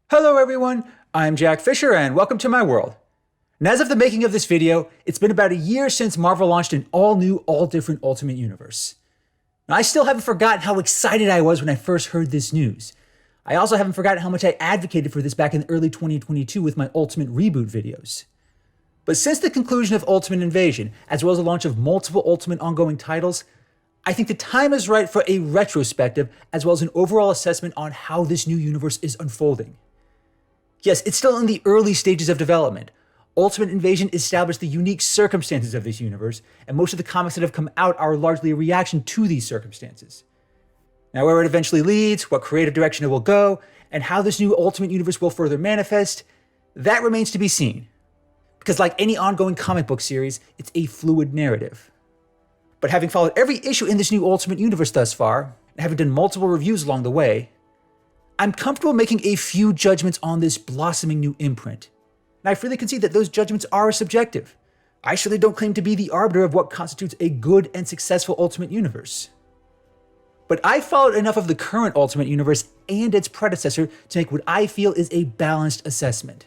Hello everyone, I'm Jack Fisher and welcome to my world. And as of the making of this video, it's been about a year since Marvel launched an all-new, all-different Ultimate Universe. Now, I still haven't forgotten how excited I was when I first heard this news. I also haven't forgotten how much I advocated for this back in early 2022 with my Ultimate Reboot videos. But since the conclusion of Ultimate Invasion, as well as the launch of multiple Ultimate ongoing titles, I think the time is right for a retrospective as well as an overall assessment on how this new universe is unfolding. Yes, it's still in the early stages of development. Ultimate Invasion established the unique circumstances of this universe, and most of the comics that have come out are largely a reaction to these circumstances. Now, where it eventually leads, what creative direction it will go, and how this new Ultimate Universe will further manifest, that remains to be seen. Because like any ongoing comic book series, it's a fluid narrative. But having followed every issue in this new Ultimate Universe thus far, and having done multiple reviews along the way, I'm comfortable making a few judgments on this blossoming new imprint. And I freely concede that those judgments are subjective. I surely don't claim to be the arbiter of what constitutes a good and successful Ultimate Universe. But I followed enough of the current Ultimate Universe and its predecessor to make what I feel is a balanced assessment.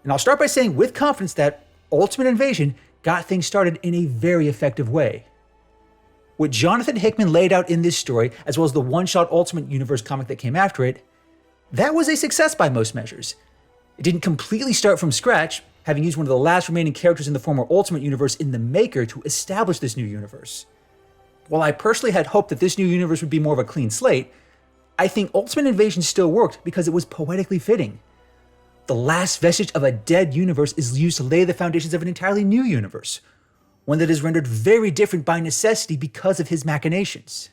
And I'll start by saying with confidence that Ultimate Invasion got things started in a very effective way. What Jonathan Hickman laid out in this story, as well as the one-shot Ultimate Universe comic that came after it, that was a success by most measures. It didn't completely start from scratch, having used one of the last remaining characters in the former Ultimate Universe in the Maker to establish this new universe. While I personally had hoped that this new universe would be more of a clean slate, I think Ultimate Invasion still worked because it was poetically fitting. The last vestige of a dead universe is used to lay the foundations of an entirely new universe, one that is rendered very different by necessity because of his machinations.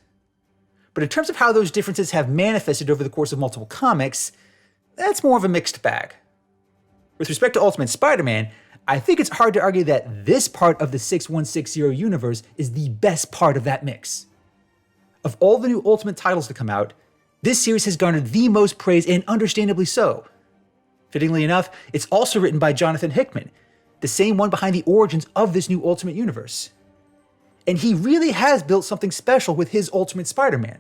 But in terms of how those differences have manifested over the course of multiple comics, that's more of a mixed bag. With respect to Ultimate Spider-Man, I think it's hard to argue that this part of the 6160 universe is the best part of that mix. Of all the new Ultimate titles to come out, this series has garnered the most praise, and understandably so. Fittingly enough, it's also written by Jonathan Hickman, the same one behind the origins of this new Ultimate Universe. And he really has built something special with his Ultimate Spider-Man.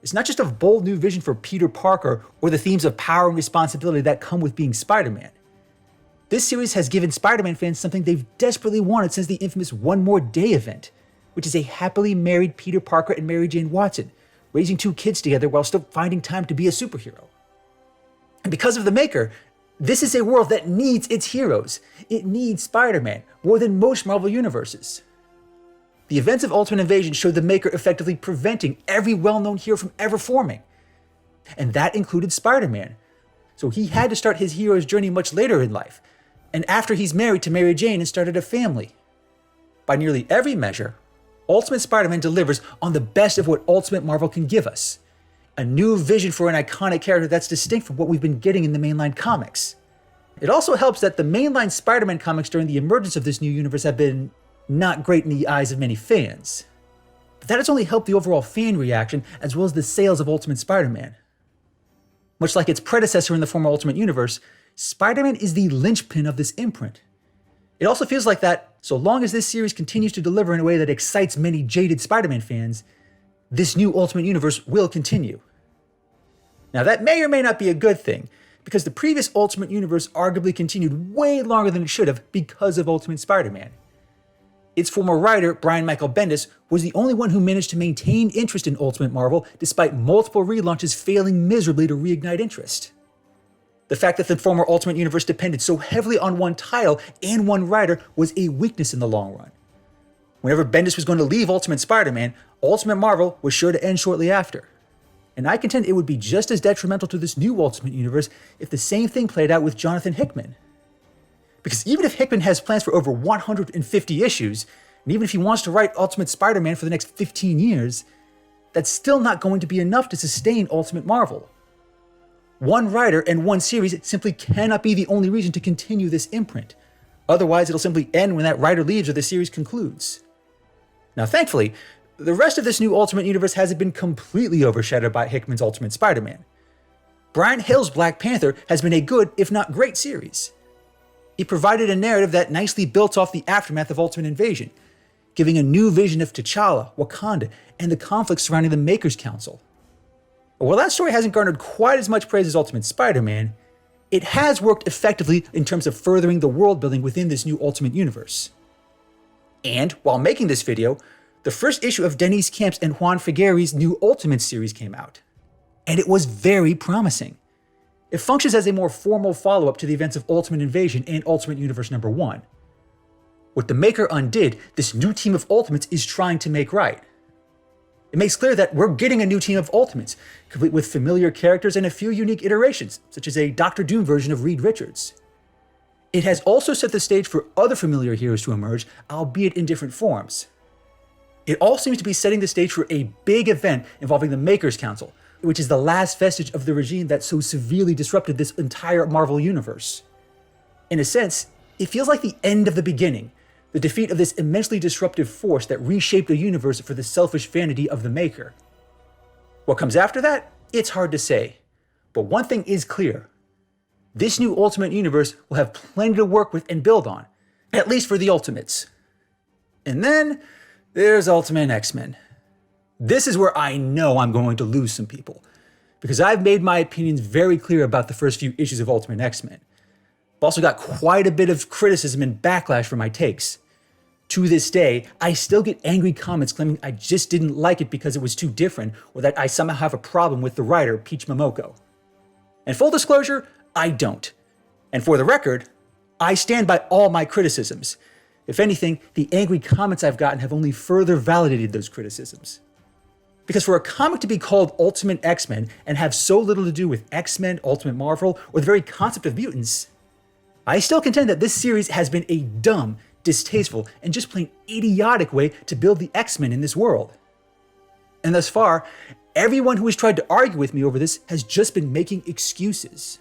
It's not just a bold new vision for Peter Parker or the themes of power and responsibility that come with being Spider-Man. This series has given Spider-Man fans something they've desperately wanted since the infamous One More Day event, which is a happily married Peter Parker and Mary Jane Watson, raising two kids together while still finding time to be a superhero. And because of the Maker, this is a world that needs its heroes. It needs Spider-Man more than most Marvel universes. The events of Ultimate Invasion showed the Maker effectively preventing every well-known hero from ever forming. And that included Spider-Man. So he had to start his hero's journey much later in life, and after he's married to Mary Jane and started a family. By nearly every measure, Ultimate Spider-Man delivers on the best of what Ultimate Marvel can give us. A new vision for an iconic character that's distinct from what we've been getting in the mainline comics. It also helps that the mainline Spider-Man comics during the emergence of this new universe have been not great in the eyes of many fans. But that has only helped the overall fan reaction as well as the sales of Ultimate Spider-Man. Much like its predecessor in the former Ultimate Universe, Spider-Man is the linchpin of this imprint. It also feels like that, so long as this series continues to deliver in a way that excites many jaded Spider-Man fans, this new Ultimate Universe will continue. Now that may or may not be a good thing, because the previous Ultimate Universe arguably continued way longer than it should have because of Ultimate Spider-Man. Its former writer, Brian Michael Bendis, was the only one who managed to maintain interest in Ultimate Marvel despite multiple relaunches failing miserably to reignite interest. The fact that the former Ultimate Universe depended so heavily on one title and one writer was a weakness in the long run. Whenever Bendis was going to leave Ultimate Spider-Man, Ultimate Marvel was sure to end shortly after. And I contend it would be just as detrimental to this new Ultimate Universe if the same thing played out with Jonathan Hickman. Because even if Hickman has plans for over 150 issues, and even if he wants to write Ultimate Spider-Man for the next 15 years, that's still not going to be enough to sustain Ultimate Marvel. One writer and one series simply cannot be the only reason to continue this imprint. Otherwise, it'll simply end when that writer leaves or the series concludes. Now, thankfully, the rest of this new Ultimate Universe hasn't been completely overshadowed by Hickman's Ultimate Spider-Man. Brian Hill's Black Panther has been a good, if not great, series. It provided a narrative that nicely built off the aftermath of Ultimate Invasion, giving a new vision of T'Challa, Wakanda, and the conflicts surrounding the Maker's Council. While that story hasn't garnered quite as much praise as Ultimate Spider-Man, it has worked effectively in terms of furthering the world building within this new Ultimate Universe. And while making this video, the first issue of Denise Camp's and Juan Figuere's new Ultimate series came out. And it was very promising. It functions as a more formal follow-up to the events of Ultimate Invasion and Ultimate Universe #1. What the maker undid, this new team of Ultimates is trying to make right. It makes clear that we're getting a new team of Ultimates, complete with familiar characters and a few unique iterations, such as a Doctor Doom version of Reed Richards. It has also set the stage for other familiar heroes to emerge, albeit in different forms. It all seems to be setting the stage for a big event involving the Makers Council, which is the last vestige of the regime that so severely disrupted this entire Marvel universe. In a sense, it feels like the end of the beginning, the defeat of this immensely disruptive force that reshaped the universe for the selfish vanity of the Maker. What comes after that? It's hard to say. But one thing is clear. This new Ultimate Universe will have plenty to work with and build on, at least for the Ultimates. And then there's Ultimate X-Men. This is where I know I'm going to lose some people, because I've made my opinions very clear about the first few issues of Ultimate X-Men. I've also got quite a bit of criticism and backlash for my takes. To this day, I still get angry comments claiming I just didn't like it because it was too different, or that I somehow have a problem with the writer, Peach Momoko. And full disclosure, I don't. And for the record, I stand by all my criticisms. If anything, the angry comments I've gotten have only further validated those criticisms. Because for a comic to be called Ultimate X-Men and have so little to do with X-Men, Ultimate Marvel, or the very concept of mutants, I still contend that this series has been a dumb, distasteful, and just plain idiotic way to build the X-Men in this world. And thus far, everyone who has tried to argue with me over this has just been making excuses.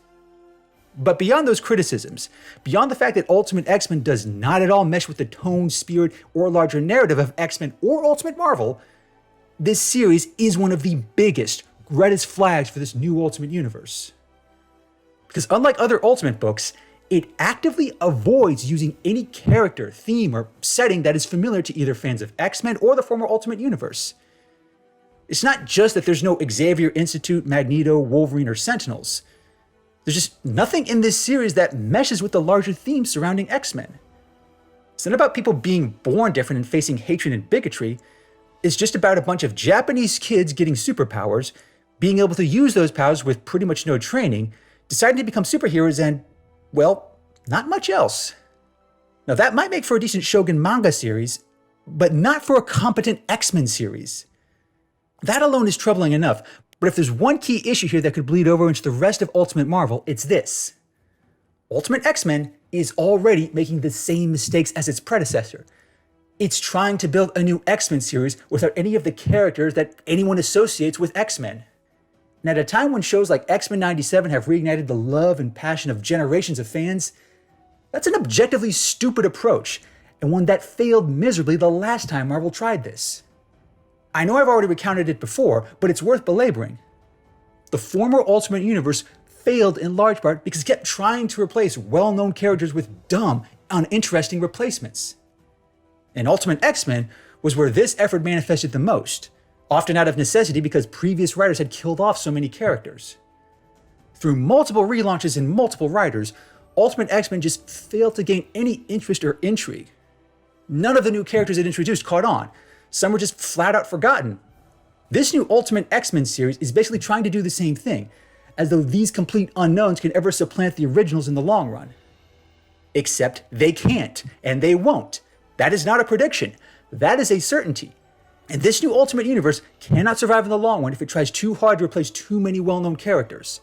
But beyond those criticisms, beyond the fact that Ultimate X-Men does not at all mesh with the tone, spirit, or larger narrative of X-Men or Ultimate Marvel, this series is one of the biggest, reddest flags for this new Ultimate Universe. Because unlike other Ultimate books, it actively avoids using any character, theme, or setting that is familiar to either fans of X-Men or the former Ultimate Universe. It's not just that there's no Xavier Institute, Magneto, Wolverine, or Sentinels. There's just nothing in this series that meshes with the larger themes surrounding X-Men. It's not about people being born different and facing hatred and bigotry. It's just about a bunch of Japanese kids getting superpowers, being able to use those powers with pretty much no training, deciding to become superheroes and, well, not much else. Now that might make for a decent Shogun manga series, but not for a competent X-Men series. That alone is troubling enough, but if there's one key issue here that could bleed over into the rest of Ultimate Marvel, it's this. Ultimate X-Men is already making the same mistakes as its predecessor. It's trying to build a new X-Men series without any of the characters that anyone associates with X-Men. And at a time when shows like X-Men 97 have reignited the love and passion of generations of fans, that's an objectively stupid approach, and one that failed miserably the last time Marvel tried this. I know I've already recounted it before, but it's worth belaboring. The former Ultimate Universe failed in large part because it kept trying to replace well-known characters with dumb, uninteresting replacements. And Ultimate X-Men was where this effort manifested the most, often out of necessity because previous writers had killed off so many characters. Through multiple relaunches and multiple writers, Ultimate X-Men just failed to gain any interest or intrigue. None of the new characters it introduced caught on. Some were just flat out forgotten. This new Ultimate X-Men series is basically trying to do the same thing, as though these complete unknowns can ever supplant the originals in the long run. Except they can't, and they won't. That is not a prediction. That is a certainty. And this new Ultimate Universe cannot survive in the long run if it tries too hard to replace too many well-known characters.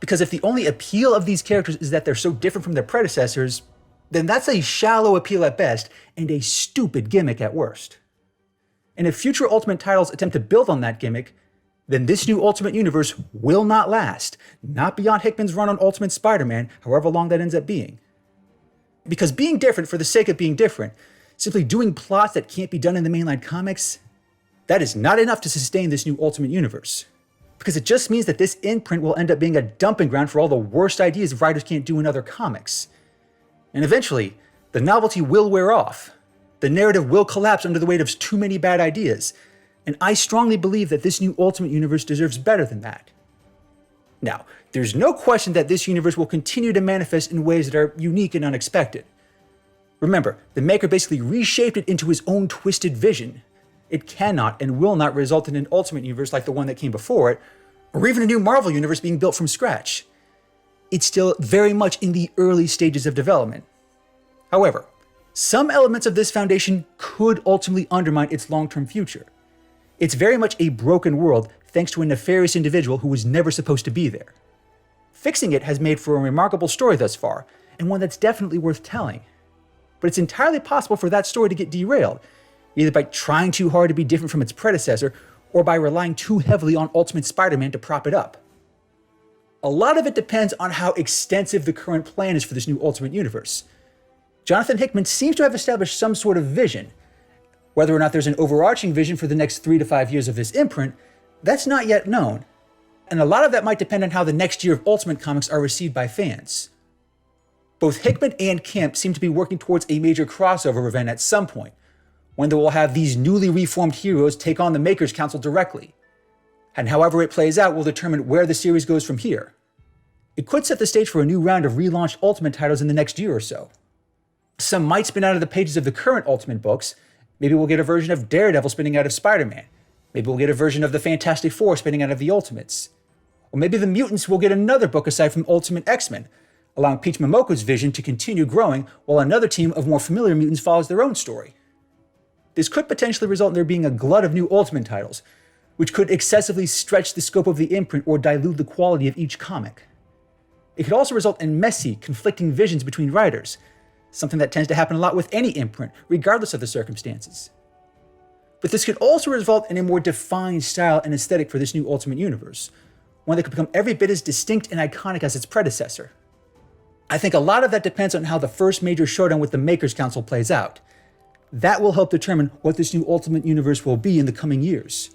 Because if the only appeal of these characters is that they're so different from their predecessors, then that's a shallow appeal at best and a stupid gimmick at worst. And if future Ultimate titles attempt to build on that gimmick, then this new Ultimate Universe will not last, not beyond Hickman's run on Ultimate Spider-Man, however long that ends up being. Because being different for the sake of being different, simply doing plots that can't be done in the mainline comics, that is not enough to sustain this new Ultimate Universe. Because it just means that this imprint will end up being a dumping ground for all the worst ideas writers can't do in other comics. And eventually, the novelty will wear off. The narrative will collapse under the weight of too many bad ideas, and I strongly believe that this new Ultimate Universe deserves better than that. Now, there's no question that this universe will continue to manifest in ways that are unique and unexpected. Remember, the maker basically reshaped it into his own twisted vision. It cannot and will not result in an Ultimate Universe like the one that came before it, or even a new Marvel Universe being built from scratch. It's still very much in the early stages of development. However, some elements of this foundation could ultimately undermine its long-term future. It's very much a broken world thanks to a nefarious individual who was never supposed to be there. Fixing it has made for a remarkable story thus far, and one that's definitely worth telling. But it's entirely possible for that story to get derailed, either by trying too hard to be different from its predecessor, or by relying too heavily on Ultimate Spider-Man to prop it up. A lot of it depends on how extensive the current plan is for this new Ultimate Universe. Jonathan Hickman seems to have established some sort of vision. Whether or not there's an overarching vision for the next 3 to 5 years of this imprint, that's not yet known. And a lot of that might depend on how the next year of Ultimate comics are received by fans. Both Hickman and Kemp seem to be working towards a major crossover event at some point, when they will have these newly reformed heroes take on the Makers Council directly. And however it plays out will determine where the series goes from here. It could set the stage for a new round of relaunched Ultimate titles in the next year or so. Some might spin out of the pages of the current Ultimate books. Maybe we'll get a version of Daredevil spinning out of Spider-Man. Maybe we'll get a version of the Fantastic Four spinning out of the Ultimates. Or maybe the Mutants will get another book aside from Ultimate X-Men, allowing Peach Momoko's vision to continue growing while another team of more familiar mutants follows their own story. This could potentially result in there being a glut of new Ultimate titles, which could excessively stretch the scope of the imprint or dilute the quality of each comic. It could also result in messy, conflicting visions between writers, something that tends to happen a lot with any imprint, regardless of the circumstances. But this could also result in a more defined style and aesthetic for this new Ultimate Universe, one that could become every bit as distinct and iconic as its predecessor. I think a lot of that depends on how the first major showdown with the Makers Council plays out. That will help determine what this new Ultimate Universe will be in the coming years.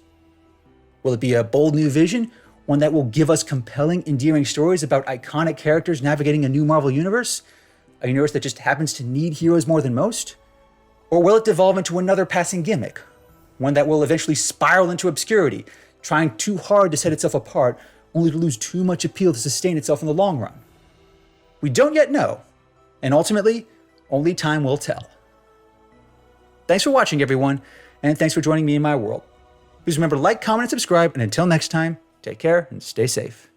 Will it be a bold new vision, one that will give us compelling, endearing stories about iconic characters navigating a new Marvel Universe? A universe that just happens to need heroes more than most? Or will it devolve into another passing gimmick? One that will eventually spiral into obscurity, trying too hard to set itself apart, only to lose too much appeal to sustain itself in the long run? We don't yet know, and ultimately, only time will tell. Thanks for watching, everyone, and thanks for joining me in my world. Please remember to like, comment, and subscribe, and until next time, take care and stay safe.